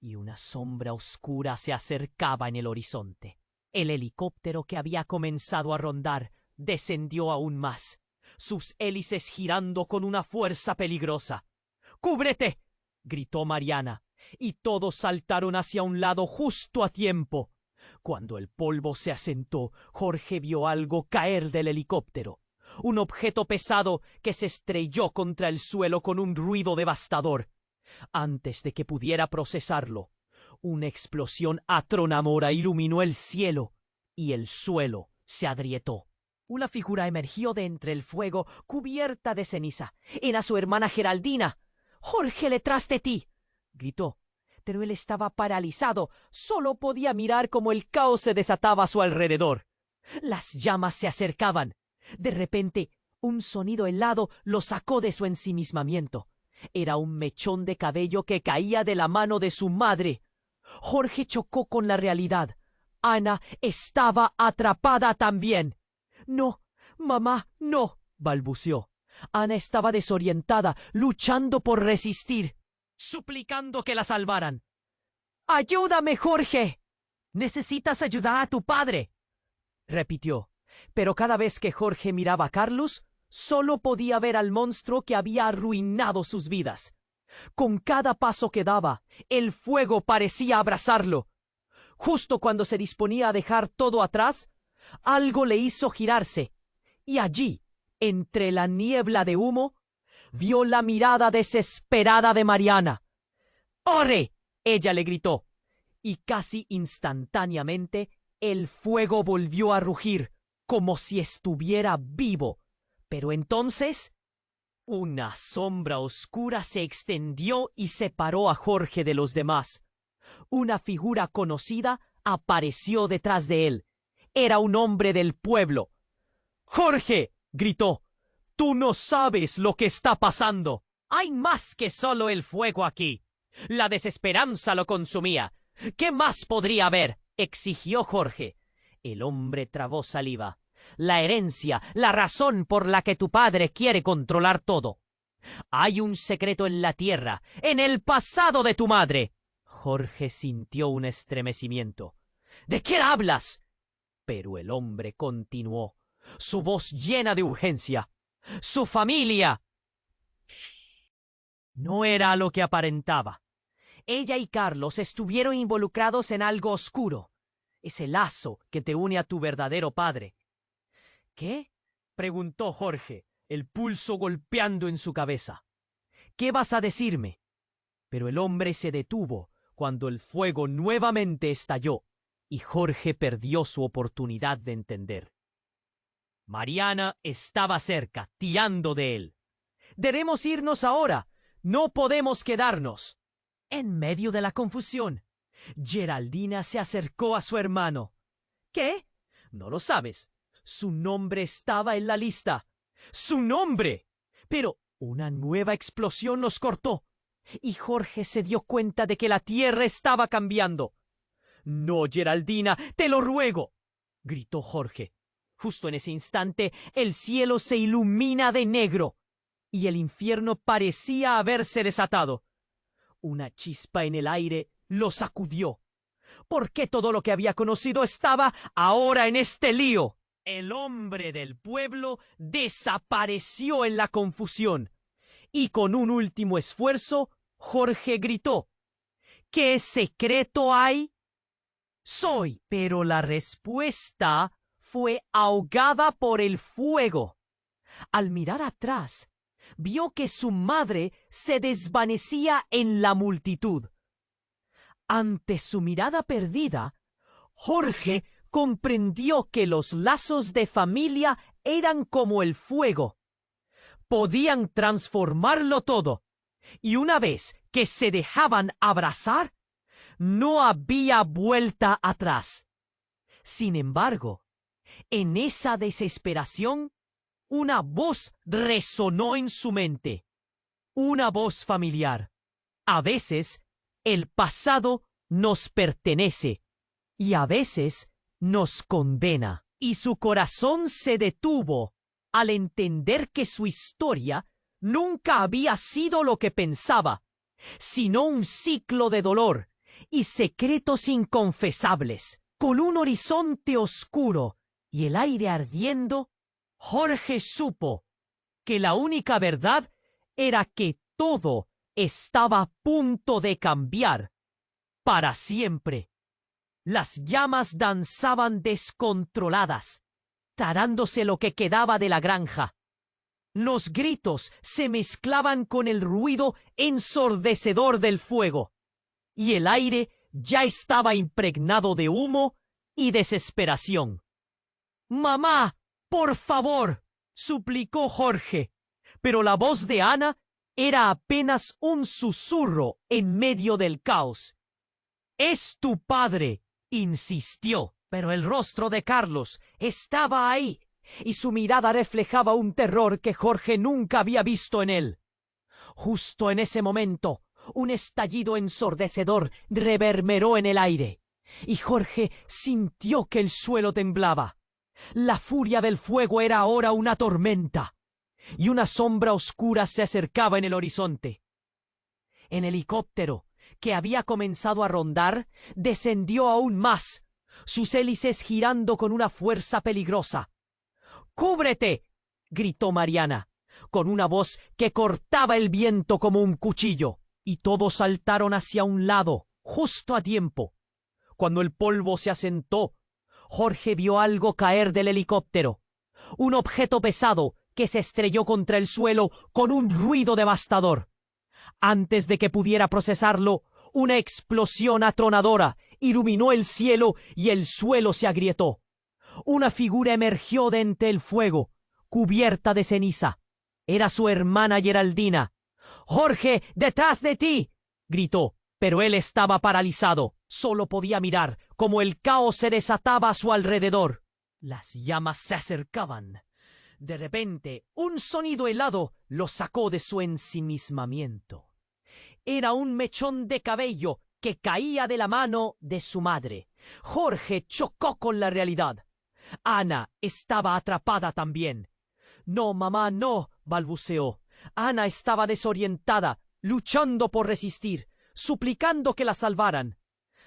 Speaker 1: y una sombra oscura se acercaba en el horizonte. El helicóptero que había comenzado a rondar descendió aún más, sus hélices girando con una fuerza peligrosa. «¡Cúbrete!», gritó Mariana, y todos saltaron hacia un lado justo a tiempo. Cuando el polvo se asentó, Jorge vio algo caer del helicóptero, un objeto pesado que se estrelló contra el suelo con un ruido devastador. Antes de que pudiera procesarlo, una explosión atronadora iluminó el cielo y el suelo se agrietó. Una figura emergió de entre el fuego, cubierta de ceniza. Era su hermana Geraldina. «¡Jorge, detrás de ti!», gritó. Pero él estaba paralizado. Solo podía mirar cómo el caos se desataba a su alrededor. Las llamas se acercaban. De repente, un sonido helado lo sacó de su ensimismamiento. Era un mechón de cabello que caía de la mano de su madre. Jorge chocó con la realidad. Ana estaba atrapada también. «No, mamá, no», balbuceó. Ana estaba desorientada, luchando por resistir, suplicando que la salvaran. «¡Ayúdame, Jorge! Necesitas ayudar a tu padre», repitió. Pero cada vez que Jorge miraba a Carlos, solo podía ver al monstruo que había arruinado sus vidas. Con cada paso que daba, el fuego parecía abrazarlo. Justo cuando se disponía a dejar todo atrás, algo le hizo girarse, y allí, entre la niebla de humo, vio la mirada desesperada de Mariana. «¡Corre!», ella le gritó, y casi instantáneamente el fuego volvió a rugir, como si estuviera vivo. Pero entonces, una sombra oscura se extendió y separó a Jorge de los demás. Una figura conocida apareció detrás de él. Era un hombre del pueblo. «¡Jorge!», gritó, «tú no sabes lo que está pasando. Hay más que solo el fuego aquí. La desesperanza lo consumía. ¿Qué más podría haber?», exigió Jorge. El hombre tragó saliva. «La herencia, la razón por la que tu padre quiere controlar todo. Hay un secreto en la tierra, en el pasado de tu madre». Jorge sintió un estremecimiento. «¿De qué hablas?». Pero el hombre continuó, su voz llena de urgencia. «¡Su familia!». No era lo que aparentaba. Ella y Carlos estuvieron involucrados en algo oscuro. Ese lazo que te une a tu verdadero padre. «¿Qué?», preguntó Jorge, el pulso golpeando en su cabeza. «¿Qué vas a decirme?». Pero el hombre se detuvo cuando el fuego nuevamente estalló, y Jorge perdió su oportunidad de entender. Mariana estaba cerca, tirando de él. «Debemos irnos ahora. No podemos quedarnos». En medio de la confusión, Geraldina se acercó a su hermano. «¿Qué? ¿No lo sabes? Su nombre estaba en la lista». «¡Su nombre!». Pero una nueva explosión los cortó, y Jorge se dio cuenta de que la tierra estaba cambiando. No, Geraldina, te lo ruego, gritó Jorge. Justo en ese instante, el cielo se ilumina de negro y el infierno parecía haberse desatado. Una chispa en el aire lo sacudió. ¿Por qué todo lo que había conocido estaba ahora en este lío? El hombre del pueblo desapareció en la confusión y con un último esfuerzo, Jorge gritó: ¿qué secreto hay? Soy. Pero la respuesta fue ahogada por el fuego. Al mirar atrás, vio que su madre se desvanecía en la multitud. Ante su mirada perdida, Jorge comprendió que los lazos de familia eran como el fuego. Podían transformarlo todo, y una vez que se dejaban abrazar, no había vuelta atrás. Sin embargo, en esa desesperación, una voz resonó en su mente. Una voz familiar. A veces, el pasado nos pertenece y a veces nos condena. Y su corazón se detuvo al entender que su historia nunca había sido lo que pensaba, sino un ciclo de dolor y secretos inconfesables. Con un horizonte oscuro y el aire ardiendo, Jorge supo que la única verdad era que todo estaba a punto de cambiar para siempre. Las llamas danzaban descontroladas, tarándose lo que quedaba de la granja. Los gritos se mezclaban con el ruido ensordecedor del fuego, y el aire ya estaba impregnado de humo y desesperación. «¡Mamá, por favor!», suplicó Jorge, pero la voz de Ana era apenas un susurro en medio del caos. «Es tu padre», insistió, pero el rostro de Carlos estaba ahí, y su mirada reflejaba un terror que Jorge nunca había visto en él. Justo en ese momento, un estallido ensordecedor reverberó en el aire, y Jorge sintió que el suelo temblaba. La furia del fuego era ahora una tormenta, y una sombra oscura se acercaba en el horizonte. El helicóptero, que había comenzado a rondar, descendió aún más, sus hélices girando con una fuerza peligrosa. «¡Cúbrete!», gritó Mariana, con una voz que cortaba el viento como un cuchillo, y todos saltaron hacia un lado, justo a tiempo. Cuando el polvo se asentó, Jorge vio algo caer del helicóptero, un objeto pesado que se estrelló contra el suelo con un ruido devastador. Antes de que pudiera procesarlo, una explosión atronadora iluminó el cielo y el suelo se agrietó. Una figura emergió de entre el fuego, cubierta de ceniza. Era su hermana Geraldina. «¡Jorge, detrás de ti!», gritó, pero él estaba paralizado. Solo podía mirar cómo el caos se desataba a su alrededor. Las llamas se acercaban. De repente, un sonido helado lo sacó de su ensimismamiento. Era un mechón de cabello que caía de la mano de su madre. Jorge chocó con la realidad. Ana estaba atrapada también. «No, mamá, no», balbuceó. Ana estaba desorientada, luchando por resistir, suplicando que la salvaran.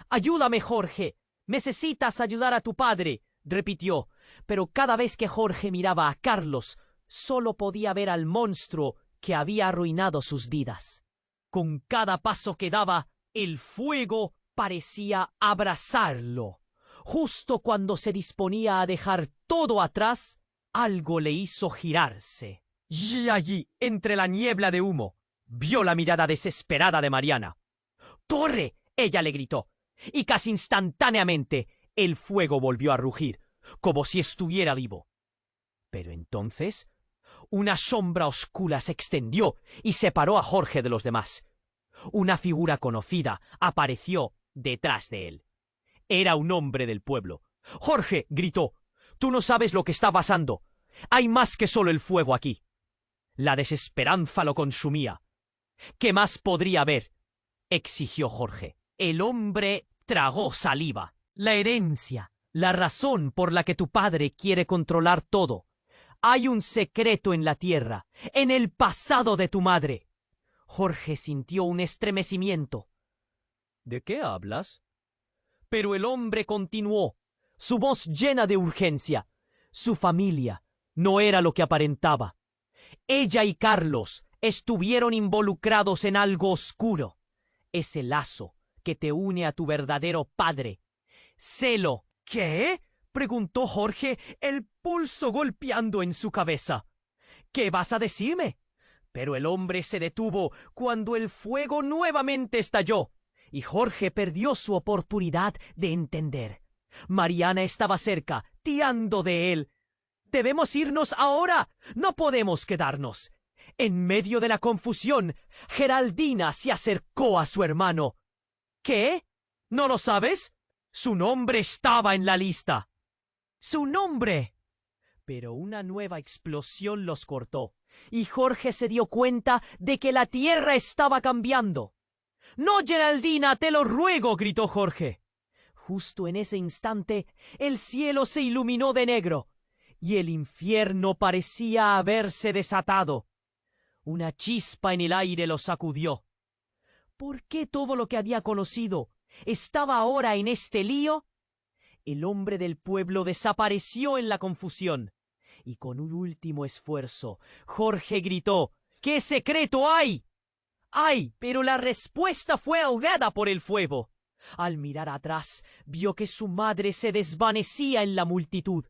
Speaker 1: «Ayúdame, Jorge. Necesitas ayudar a tu padre», repitió. Pero cada vez que Jorge miraba a Carlos, solo podía ver al monstruo que había arruinado sus vidas. Con cada paso que daba, el fuego parecía abrazarlo. Justo cuando se disponía a dejar todo atrás, algo le hizo girarse. Y allí, entre la niebla de humo, vio la mirada desesperada de Mariana. «¡Corre!», ella le gritó, y casi instantáneamente el fuego volvió a rugir, como si estuviera vivo. Pero entonces, una sombra oscura se extendió y separó a Jorge de los demás. Una figura conocida apareció detrás de él. Era un hombre del pueblo. «Jorge», gritó, «tú no sabes lo que está pasando. Hay más que solo el fuego aquí». La desesperanza lo consumía. «¿Qué más podría haber?», exigió Jorge. El hombre Tragó saliva. La herencia, la razón por la que tu padre quiere controlar todo. Hay un secreto en la tierra, en el pasado de tu madre. Jorge sintió un estremecimiento. ¿De qué hablas? Pero el hombre continuó, su voz llena de urgencia. Su familia no era lo que aparentaba. Ella y Carlos estuvieron involucrados en algo oscuro. Ese lazo que te une a tu verdadero padre. Celo. ¿Qué? Preguntó Jorge, el pulso golpeando en su cabeza. ¿Qué vas a decirme? Pero el hombre se detuvo cuando el fuego nuevamente estalló, y Jorge perdió su oportunidad de entender. Mariana estaba cerca, tiando de él. «¡Debemos irnos ahora! ¡No podemos quedarnos!» En medio de la confusión, Geraldina se acercó a su hermano. ¿Qué? ¿No lo sabes? Su nombre estaba en la lista. ¡Su nombre! Pero una nueva explosión los cortó, y Jorge se dio cuenta de que la tierra estaba cambiando. «¡No, Geraldina, te lo ruego!», gritó Jorge. Justo en ese instante, el cielo se iluminó de negro, y el infierno parecía haberse desatado. Una chispa en el aire lo sacudió. ¿Por qué todo lo que había conocido estaba ahora en este lío? El hombre del pueblo desapareció en la confusión, y con un último esfuerzo, Jorge gritó: «¿Qué secreto hay?». «¡Ay!», pero la respuesta fue ahogada por el fuego. Al mirar atrás, vio que su madre se desvanecía en la multitud.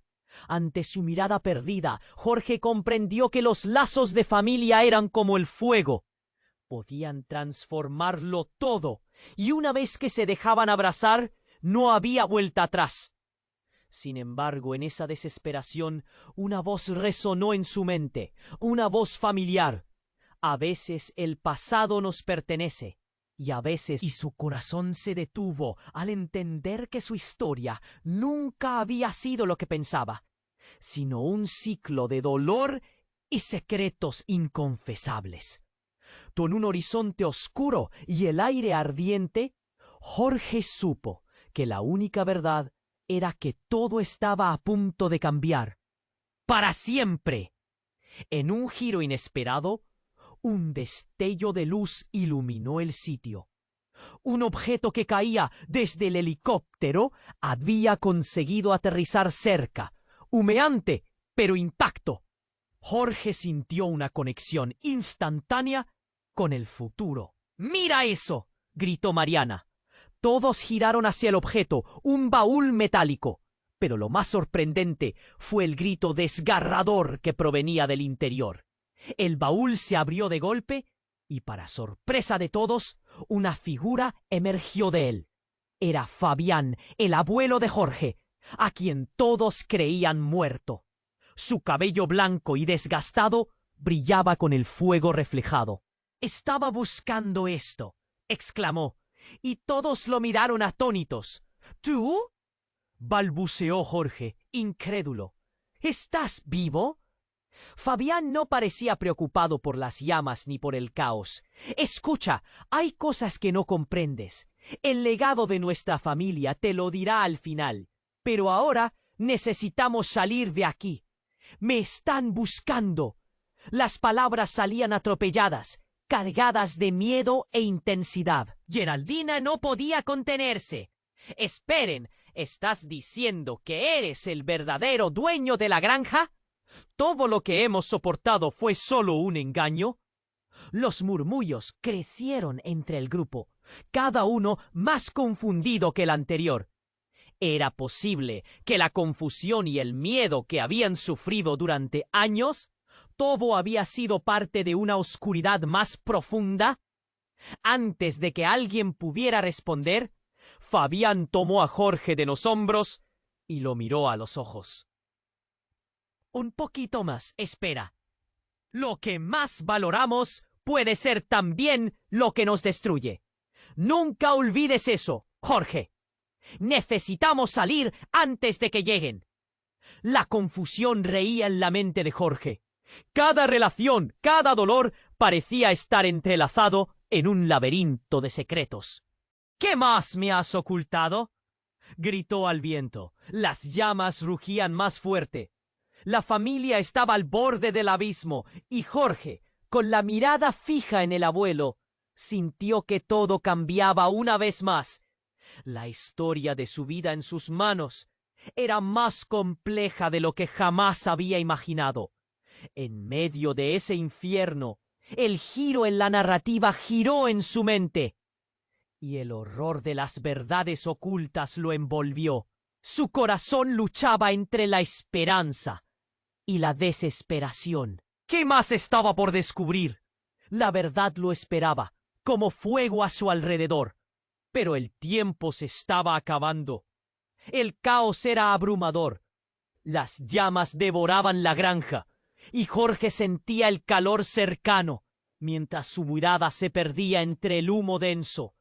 Speaker 1: Ante su mirada perdida, Jorge comprendió que los lazos de familia eran como el fuego. Podían transformarlo todo, y una vez que se dejaban abrazar, no había vuelta atrás. Sin embargo, en esa desesperación, una voz resonó en su mente, una voz familiar. A veces el pasado nos pertenece, y a veces... Y su corazón se detuvo al entender que su historia nunca había sido lo que pensaba, sino un ciclo de dolor y secretos inconfesables. Con un horizonte oscuro y el aire ardiente, Jorge supo que la única verdad era que todo estaba a punto de cambiar. ¡Para siempre! En un giro inesperado, un destello de luz iluminó el sitio. Un objeto que caía desde el helicóptero había conseguido aterrizar cerca, humeante, pero intacto. Jorge sintió una conexión instantánea con el futuro. «¡Mira eso!», gritó Mariana. Todos giraron hacia el objeto, un baúl metálico. Pero lo más sorprendente fue el grito desgarrador que provenía del interior. El baúl se abrió de golpe y, para sorpresa de todos, una figura emergió de él. Era Fabián, el abuelo de Jorge, a quien todos creían muerto. Su cabello blanco y desgastado brillaba con el fuego reflejado. «Estaba buscando esto», exclamó, y todos lo miraron atónitos. «¿Tú?», balbuceó Jorge, incrédulo. «¿Estás vivo?». Fabián no parecía preocupado por las llamas ni por el caos. «Escucha, hay cosas que no comprendes. El legado de nuestra familia te lo dirá al final. Pero ahora necesitamos salir de aquí. Me están buscando». Las palabras salían atropelladas, cargadas de miedo e intensidad. Geraldina no podía contenerse. «Esperen, ¿estás diciendo que eres el verdadero dueño de la granja? ¿Todo lo que hemos soportado fue solo un engaño?». Los murmullos crecieron entre el grupo, cada uno más confundido que el anterior. ¿Era posible que la confusión y el miedo que habían sufrido durante años, todo había sido parte de una oscuridad más profunda? Antes de que alguien pudiera responder, Fabián tomó a Jorge de los hombros y lo miró a los ojos. «Un poquito más, espera. Lo que más valoramos puede ser también lo que nos destruye. Nunca olvides eso, Jorge. Necesitamos salir antes de que lleguen». La confusión reía en la mente de Jorge. Cada relación, cada dolor parecía estar entrelazado en un laberinto de secretos. ¿Qué más me has ocultado? Gritó al viento. Las llamas rugían más fuerte. La familia estaba al borde del abismo y Jorge, con la mirada fija en el abuelo, sintió que todo cambiaba una vez más. La historia de su vida en sus manos era más compleja de lo que jamás había imaginado. En medio de ese infierno, el giro en la narrativa giró en su mente, y el horror de las verdades ocultas lo envolvió. Su corazón luchaba entre la esperanza y la desesperación. ¿Qué más estaba por descubrir? La verdad lo esperaba, como fuego a su alrededor. Pero el tiempo se estaba acabando. El caos era abrumador. Las llamas devoraban la granja, y Jorge sentía el calor cercano, mientras su mirada se perdía entre el humo denso.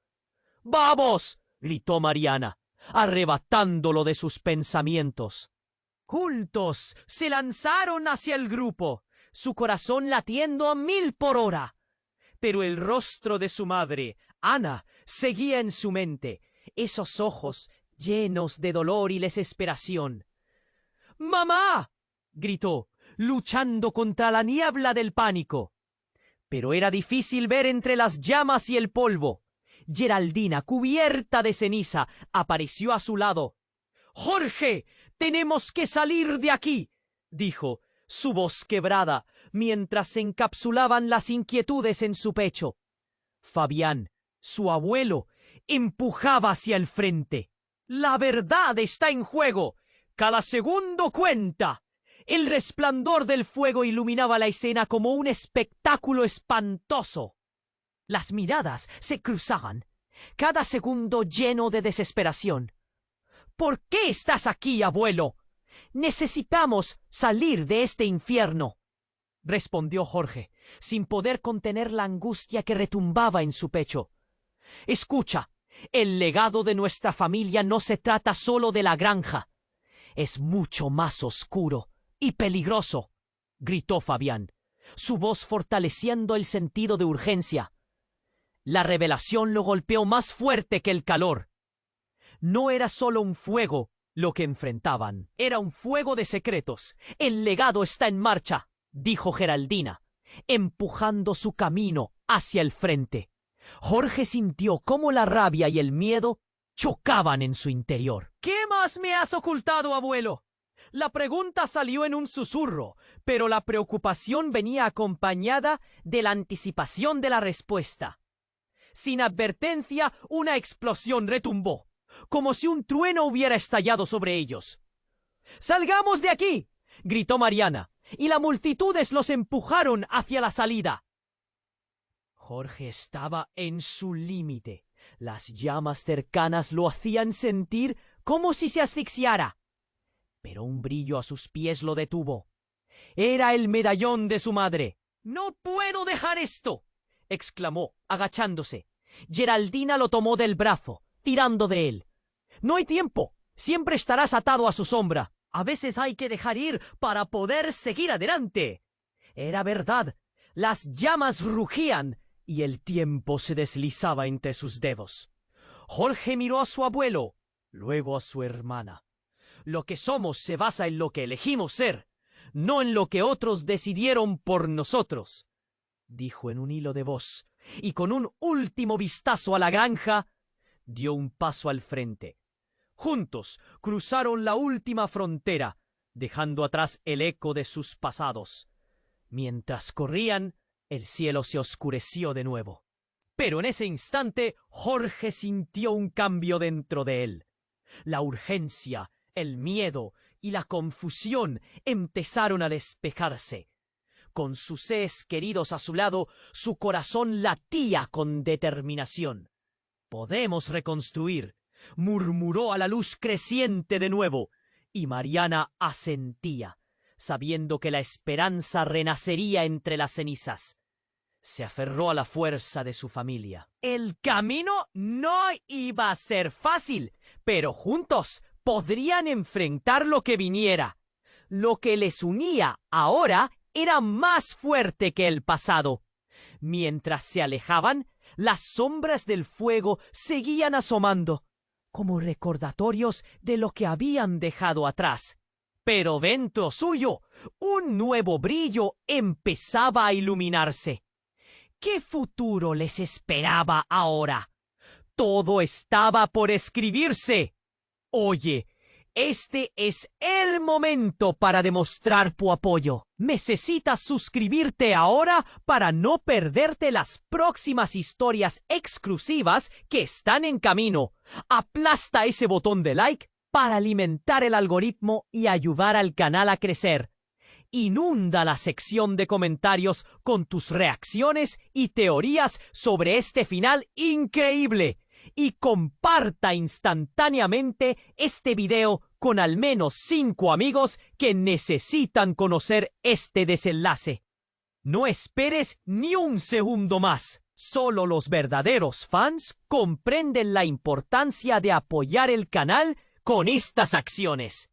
Speaker 1: ¡Vamos!, gritó Mariana, arrebatándolo de sus pensamientos. Juntos se lanzaron hacia el grupo, su corazón latiendo a 1000 por hora. Pero el rostro de su madre, Ana, seguía en su mente, esos ojos llenos de dolor y desesperación. ¡Mamá!, gritó, luchando contra la niebla del pánico. Pero era difícil ver entre las llamas y el polvo. Geraldina, cubierta de ceniza, apareció a su lado. «¡Jorge! ¡Tenemos que salir de aquí!», dijo, su voz quebrada, mientras se encapsulaban las inquietudes en su pecho. Fabián, su abuelo, empujaba hacia el frente. «La verdad está en juego. Cada segundo cuenta». El resplandor del fuego iluminaba la escena como un espectáculo espantoso. Las miradas se cruzaban, cada segundo lleno de desesperación. «¿Por qué estás aquí, abuelo? Necesitamos salir de este infierno», respondió Jorge, sin poder contener la angustia que retumbaba en su pecho. «Escucha, el legado de nuestra familia no se trata solo de la granja. Es mucho más oscuro y peligroso», gritó Fabián, su voz fortaleciendo el sentido de urgencia. La revelación lo golpeó más fuerte que el calor. No era solo un fuego lo que enfrentaban, era un fuego de secretos. «El legado está en marcha», dijo Geraldina, empujando su camino hacia el frente. Jorge sintió cómo la rabia y el miedo chocaban en su interior. «¿Qué más me has ocultado, abuelo?». La pregunta salió en un susurro, pero la preocupación venía acompañada de la anticipación de la respuesta. Sin advertencia, una explosión retumbó, como si un trueno hubiera estallado sobre ellos. «¡Salgamos de aquí!», gritó Mariana, y las multitudes los empujaron hacia la salida. Jorge estaba en su límite. Las llamas cercanas lo hacían sentir como si se asfixiara. Pero un brillo a sus pies lo detuvo. Era el medallón de su madre. «¡No puedo dejar esto!», exclamó, agachándose. Geraldina lo tomó del brazo, tirando de él. «No hay tiempo. Siempre estarás atado a su sombra. A veces hay que dejar ir para poder seguir adelante». Era verdad. Las llamas rugían y el tiempo se deslizaba entre sus dedos. Jorge miró a su abuelo, luego a su hermana. «Lo que somos se basa en lo que elegimos ser, no en lo que otros decidieron por nosotros», dijo en un hilo de voz, y con un último vistazo a la granja, dio un paso al frente. Juntos cruzaron la última frontera, dejando atrás el eco de sus pasados. Mientras corrían, el cielo se oscureció de nuevo. Pero en ese instante, Jorge sintió un cambio dentro de él. La urgencia, el miedo y la confusión empezaron a despejarse. Con sus seres queridos a su lado, su corazón latía con determinación. «Podemos reconstruir», murmuró a la luz creciente de nuevo, y Mariana asentía, sabiendo que la esperanza renacería entre las cenizas. Se aferró a la fuerza de su familia. El camino no iba a ser fácil, pero juntos podrían enfrentar lo que viniera. Lo que les unía ahora era más fuerte que el pasado. Mientras se alejaban, las sombras del fuego seguían asomando, como recordatorios de lo que habían dejado atrás. Pero dentro suyo, un nuevo brillo empezaba a iluminarse. ¿Qué futuro les esperaba ahora? Todo estaba por escribirse. Oye, este es el momento para demostrar tu apoyo. Necesitas suscribirte ahora para no perderte las próximas historias exclusivas que están en camino. Aplasta ese botón de like para alimentar el algoritmo y ayudar al canal a crecer. Inunda la sección de comentarios con tus reacciones y teorías sobre este final increíble. Y comparta instantáneamente este video con al menos 5 amigos que necesitan conocer este desenlace. No esperes ni un segundo más. Solo los verdaderos fans comprenden la importancia de apoyar el canal con estas acciones.